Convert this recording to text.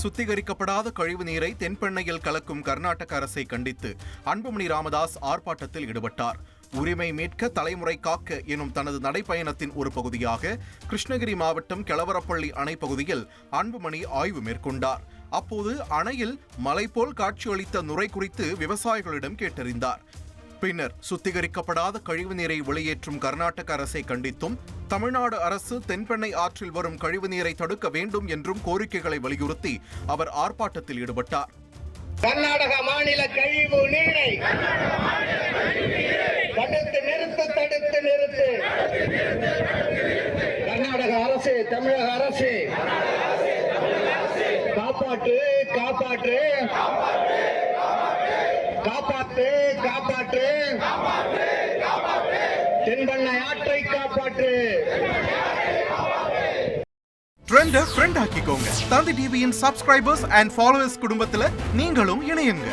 சுத்திகரிக்கப்படாத கழிவு நீரை தென்பெண்ணையில் கலக்கும் கர்நாடக அரசை கண்டித்து அன்புமணி ராமதாஸ் ஆர்ப்பாட்டத்தில் ஈடுபட்டார். உரிமை மீட்க தலைமுறை காக்க எனும் தனது நடைப்பயணத்தின் ஒரு பகுதியாக கிருஷ்ணகிரி மாவட்டம் கெலவரப்பள்ளி அணை பகுதியில் அன்புமணி ஆய்வு மேற்கொண்டார். அப்போது அணையில் மலை போல் காட்சியளித்த நுரை குறித்து விவசாயிகளிடம் கேட்டறிந்தார். பின்னர் சுத்திகரிக்கப்படாத கழிவு நீரை வெளியேற்றும் கர்நாடக அரசை கண்டித்தும் தமிழ்நாடு அரசு தென்பெண்ணை ஆற்றில் வரும் கழிவு நீரை தடுக்க வேண்டும் என்றும் கோரிக்கைகளை வலியுறுத்தி அவர் ஆர்ப்பாட்டத்தில் ஈடுபட்டார். கர்நாடக மாநில கழிவு நீரை தடுத்து நிறுத்து. கர்நாடக அரசு, தமிழக அரசு காப்பாற்று. தென்பெண்ணை ஆற்றை காப்பாற்று. ட்ரெண்ட ஃப்ரெண்ட் ஆக்கிக்கோங்க. தந்தி டிவியின் சப்ஸ்கிரைபர்ஸ் அண்ட் ஃபாலோவர்ஸ் குடும்பத்துல நீங்களும் இணையுங்க.